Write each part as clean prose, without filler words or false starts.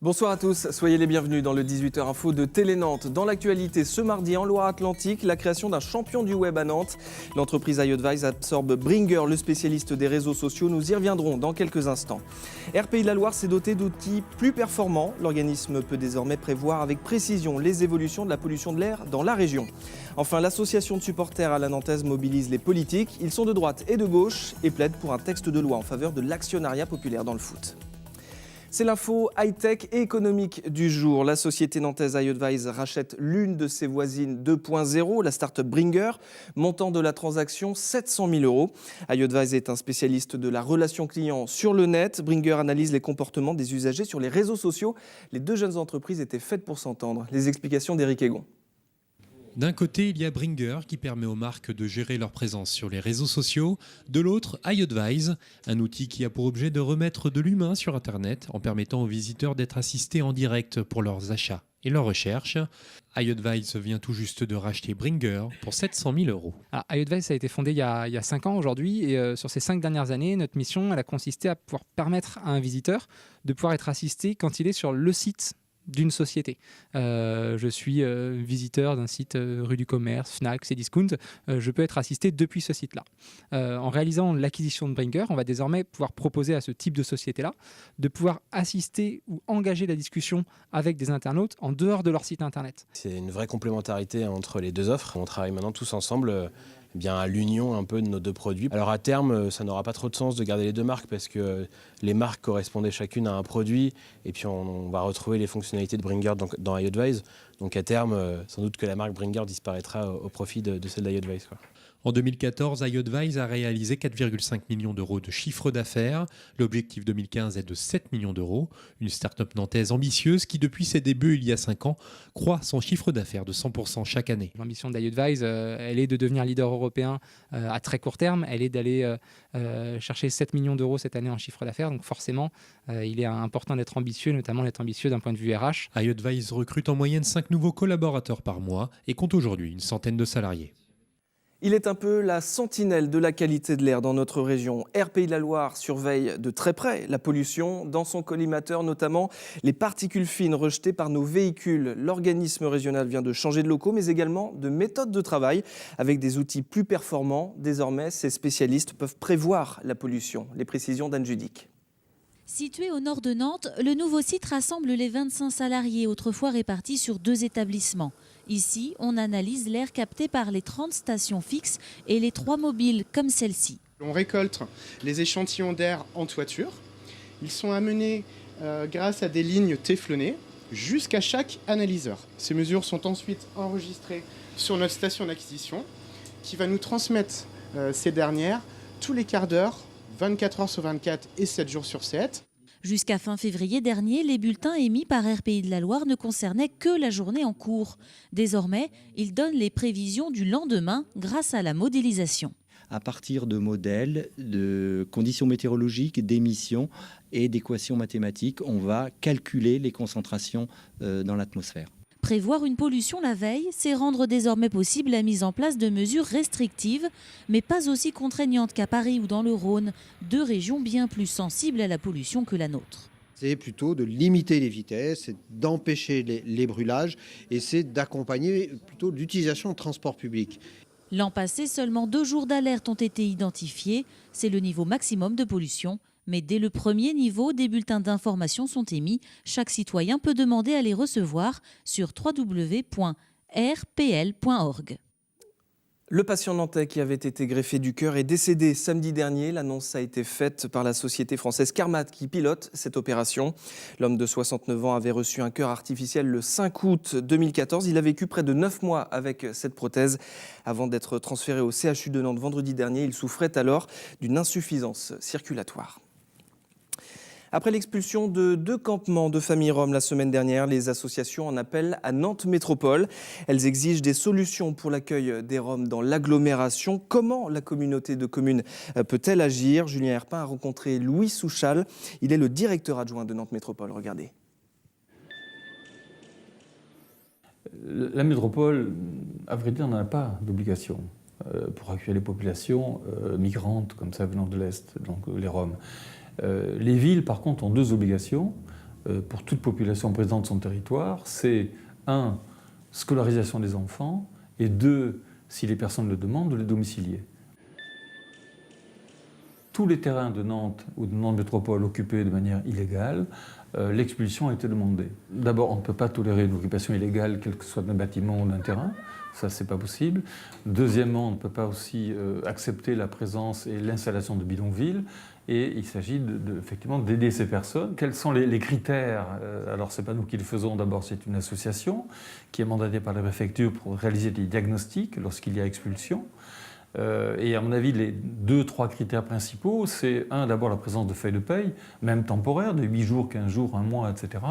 Bonsoir à tous, soyez les bienvenus dans le 18h Info de Télé Nantes. Dans l'actualité, ce mardi en Loire-Atlantique, la création d'un champion du web à Nantes. L'entreprise iAdvise absorbe Bringr, le spécialiste des réseaux sociaux. Nous y reviendrons dans quelques instants. RPI de la Loire s'est doté d'outils plus performants. L'organisme peut désormais prévoir avec précision les évolutions de la pollution de l'air dans la région. Enfin, l'association de supporters à la Nantaise mobilise les politiques. Ils sont de droite et de gauche et plaident pour un texte de loi en faveur de l'actionnariat populaire dans le foot. C'est l'info high-tech et économique du jour. La société nantaise iAdvise rachète l'une de ses voisines 2.0, la start-up Bringr. Montant de la transaction, 700 000 €. iAdvise est un spécialiste de la relation client sur le net. Bringr analyse les comportements des usagers sur les réseaux sociaux. Les deux jeunes entreprises étaient faites pour s'entendre. Les explications d'Éric Egon. D'un côté, il y a Bringr qui permet aux marques de gérer leur présence sur les réseaux sociaux. De l'autre, iAdvise, un outil qui a pour objet de remettre de l'humain sur Internet en permettant aux visiteurs d'être assistés en direct pour leurs achats et leurs recherches. iAdvise vient tout juste de racheter Bringr pour 700 000 €. Alors, iAdvise a été fondé il y a 5 ans aujourd'hui et sur ces 5 dernières années, notre mission elle a consisté à pouvoir permettre à un visiteur de pouvoir être assisté quand il est sur le site d'une société. Je suis visiteur d'un site rue du Commerce, Fnac, Cdiscount. Je peux être assisté depuis ce site-là. En réalisant l'acquisition de Bringr, on va désormais pouvoir proposer à ce type de société-là de pouvoir assister ou engager la discussion avec des internautes en dehors de leur site internet. C'est une vraie complémentarité entre les deux offres. On travaille maintenant tous ensemble à l'union un peu de nos deux produits. Alors à terme, ça n'aura pas trop de sens de garder les deux marques parce que les marques correspondaient chacune à un produit et puis on va retrouver les fonctionnalités de Bringr dans iAdvise. Donc à terme, sans doute que la marque Bringr disparaîtra au profit de celle d'iAdvise. En 2014, iAdvise a réalisé 4,5 millions € de chiffre d'affaires. L'objectif 2015 est de 7 millions €. Une start-up nantaise ambitieuse qui, depuis ses débuts il y a 5 ans, croît son chiffre d'affaires de 100% chaque année. L'ambition d'iAdvise, elle est de devenir leader européen à très court terme. Elle est d'aller chercher 7 millions € cette année en chiffre d'affaires. Donc forcément, il est important d'être ambitieux, notamment d'être ambitieux d'un point de vue RH. iAdvise recrute en moyenne 5 nouveaux collaborateurs par mois et compte aujourd'hui une centaine de salariés. Il est un peu la sentinelle de la qualité de l'air dans notre région. RPI de la Loire surveille de très près la pollution. Dans son collimateur, notamment les particules fines rejetées par nos véhicules. L'organisme régional vient de changer de locaux, mais également de méthode de travail. Avec des outils plus performants, désormais, ces spécialistes peuvent prévoir la pollution. Les précisions d'Anne Judic. Situé au nord de Nantes, le nouveau site rassemble les 25 salariés, autrefois répartis sur 2 établissements. Ici, on analyse l'air capté par les 30 stations fixes et les 3 mobiles comme celle-ci. On récolte les échantillons d'air en toiture. Ils sont amenés grâce à des lignes téflonnées jusqu'à chaque analyseur. Ces mesures sont ensuite enregistrées sur notre station d'acquisition qui va nous transmettre ces dernières tous les quarts d'heure, 24 heures sur 24 et 7 jours sur 7. Jusqu'à fin février dernier, les bulletins émis par RPI de la Loire ne concernaient que la journée en cours. Désormais, ils donnent les prévisions du lendemain grâce à la modélisation. À partir de modèles, de conditions météorologiques, d'émissions et d'équations mathématiques, on va calculer les concentrations dans l'atmosphère. Prévoir une pollution la veille, c'est rendre désormais possible la mise en place de mesures restrictives, mais pas aussi contraignantes qu'à Paris ou dans le Rhône, 2 régions bien plus sensibles à la pollution que la nôtre. C'est plutôt de limiter les vitesses, c'est d'empêcher les brûlages et c'est d'accompagner plutôt l'utilisation de transport public. L'an passé, seulement 2 jours d'alerte ont été identifiés. C'est le niveau maximum de pollution. Mais dès le premier niveau, des bulletins d'information sont émis. Chaque citoyen peut demander à les recevoir sur www.rpl.org. Le patient nantais qui avait été greffé du cœur est décédé samedi dernier. L'annonce a été faite par la société française Carmat qui pilote cette opération. L'homme de 69 ans avait reçu un cœur artificiel le 5 août 2014. Il a vécu près de 9 mois avec cette prothèse. Avant d'être transféré au CHU de Nantes vendredi dernier, il souffrait alors d'une insuffisance circulatoire. Après l'expulsion de 2 campements de familles roms la semaine dernière, les associations en appellent à Nantes Métropole. Elles exigent des solutions pour l'accueil des Roms dans l'agglomération. Comment la communauté de communes peut-elle agir ? Julien Herpin a rencontré Louis Souchal. Il est le directeur adjoint de Nantes Métropole. Regardez. La métropole, à vrai dire, n'en a pas d'obligation pour accueillir les populations migrantes, comme ça venant de l'Est, donc les Roms. Les villes, par contre, ont 2 obligations. pour toute population présente sur son territoire, c'est 1. Scolarisation des enfants, et 2. Si les personnes le demandent, de les domicilier. Tous les terrains de Nantes ou de Nantes Métropole occupés de manière illégale, l'expulsion a été demandée. D'abord, on ne peut pas tolérer une occupation illégale, quel que soit d'un bâtiment ou d'un terrain. Ça, c'est pas possible. Deuxièmement, on ne peut pas aussi accepter la présence et l'installation de bidonvilles. Et il s'agit effectivement d'aider ces personnes. Quels sont les critères? Alors, ce n'est pas nous qui le faisons. D'abord, c'est une association qui est mandatée par la préfecture pour réaliser des diagnostics lorsqu'il y a expulsion. Et à mon avis, les 2-3 critères principaux, c'est d'abord la présence de feuilles de paye, même temporaires, de 8 jours, 15 jours, 1 mois, etc.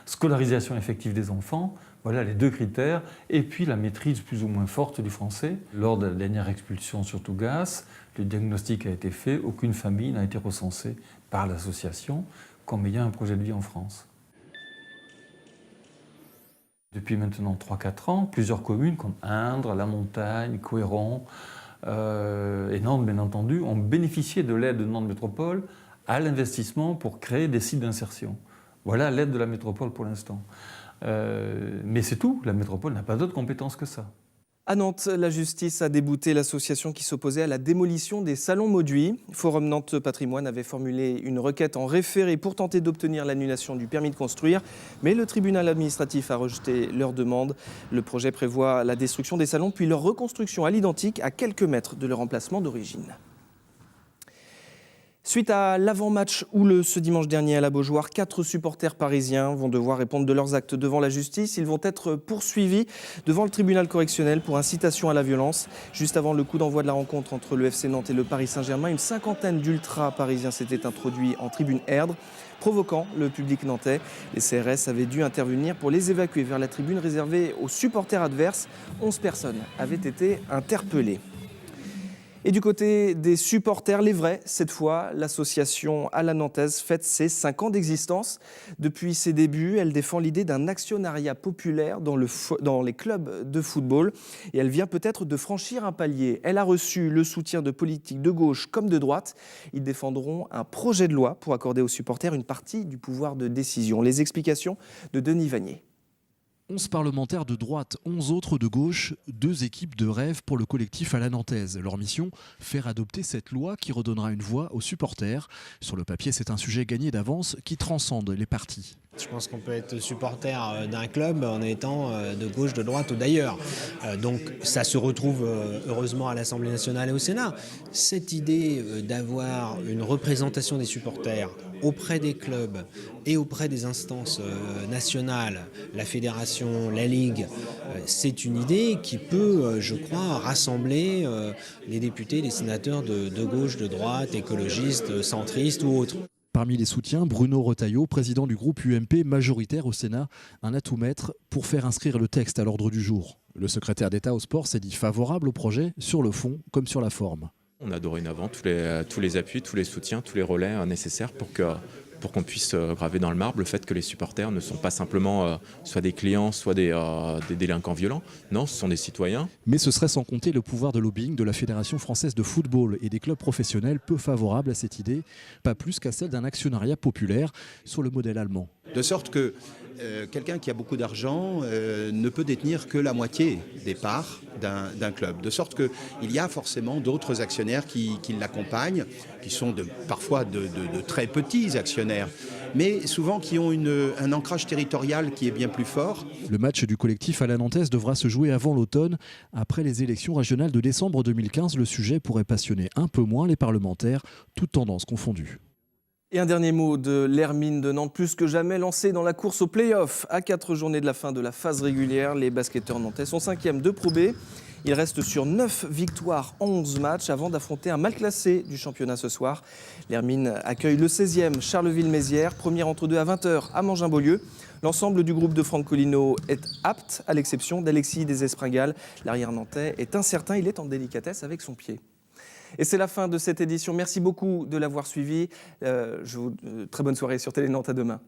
Scolarisation effective des enfants, voilà les 2 critères. Et puis la maîtrise plus ou moins forte du français. Lors de la dernière expulsion sur Tougas, le diagnostic a été fait, aucune famille n'a été recensée par l'association comme ayant un projet de vie en France. Depuis maintenant 3-4 ans, plusieurs communes comme Indre, La Montagne, Couëron, et Nantes, bien entendu, ont bénéficié de l'aide de Nantes Métropole à l'investissement pour créer des sites d'insertion. Voilà l'aide de la métropole pour l'instant. Mais c'est tout, la métropole n'a pas d'autres compétences que ça. À Nantes, la justice a débouté l'association qui s'opposait à la démolition des salons Mauduit. Forum Nantes Patrimoine avait formulé une requête en référé pour tenter d'obtenir l'annulation du permis de construire, mais le tribunal administratif a rejeté leur demande. Le projet prévoit la destruction des salons puis leur reconstruction à l'identique à quelques mètres de leur emplacement d'origine. Suite à l'avant-match houleux ce dimanche dernier à la Beaujoire, 4 supporters parisiens vont devoir répondre de leurs actes devant la justice. Ils vont être poursuivis devant le tribunal correctionnel pour incitation à la violence. Juste avant le coup d'envoi de la rencontre entre le FC Nantes et le Paris Saint-Germain, une cinquantaine d'ultras parisiens s'étaient introduits en tribune Erdre, provoquant le public nantais. Les CRS avaient dû intervenir pour les évacuer vers la tribune réservée aux supporters adverses. 11 personnes avaient été interpellées. Et du côté des supporters, les vrais, cette fois, l'association à la Nantaise fête ses 5 ans d'existence. Depuis ses débuts, elle défend l'idée d'un actionnariat populaire dans les clubs de football. Et elle vient peut-être de franchir un palier. Elle a reçu le soutien de politiques de gauche comme de droite. Ils défendront un projet de loi pour accorder aux supporters une partie du pouvoir de décision. Les explications de Denis Vanier. 11 parlementaires de droite, 11 autres de gauche, 2 équipes de rêve pour le collectif à la Nantaise. Leur mission, faire adopter cette loi qui redonnera une voix aux supporters. Sur le papier, c'est un sujet gagné d'avance qui transcende les partis. Je pense qu'on peut être supporter d'un club en étant de gauche, de droite ou d'ailleurs. Donc ça se retrouve heureusement à l'Assemblée nationale et au Sénat. Cette idée d'avoir une représentation des supporters auprès des clubs et auprès des instances nationales, la fédération, la ligue, c'est une idée qui peut, je crois, rassembler les députés, les sénateurs de gauche, de droite, écologistes, centristes ou autres. Parmi les soutiens, Bruno Retailleau, président du groupe UMP majoritaire au Sénat, un atout-maître pour faire inscrire le texte à l'ordre du jour. Le secrétaire d'État au sport s'est dit favorable au projet, sur le fond comme sur la forme. On a dorénavant tous les appuis, tous les soutiens, tous les relais nécessaires pour qu'on puisse graver dans le marbre le fait que les supporters ne sont pas simplement soit des clients, soit des délinquants violents. Non, ce sont des citoyens. Mais ce serait sans compter le pouvoir de lobbying de la Fédération française de football et des clubs professionnels peu favorables à cette idée, pas plus qu'à celle d'un actionnariat populaire sur le modèle allemand. De sorte que quelqu'un qui a beaucoup d'argent ne peut détenir que la moitié des parts d'un club. De sorte qu'il y a forcément d'autres actionnaires qui l'accompagnent, qui sont parfois de très petits actionnaires, mais souvent qui ont un ancrage territorial qui est bien plus fort. Le match du collectif à la Nantaise devra se jouer avant l'automne. Après les élections régionales de décembre 2015, le sujet pourrait passionner un peu moins les parlementaires, toutes tendances confondues. Et un dernier mot de l'Hermine de Nantes, plus que jamais lancé dans la course au play-off. À 4 journées de la fin de la phase régulière, les basketteurs nantais sont 5e de Pro B. Ils restent sur 9 victoires en 11 matchs avant d'affronter un mal classé du championnat ce soir. L'Hermine accueille le 16e Charleville-Mézières, première entre deux à 20h à Mangin-Beaulieu. L'ensemble du groupe de Franck Colino est apte, à l'exception d'Alexis Desespringales. L'arrière nantais est incertain, il est en délicatesse avec son pied. Et c'est la fin de cette édition. Merci beaucoup de l'avoir suivi. Très bonne soirée sur Télé Nantes, à demain.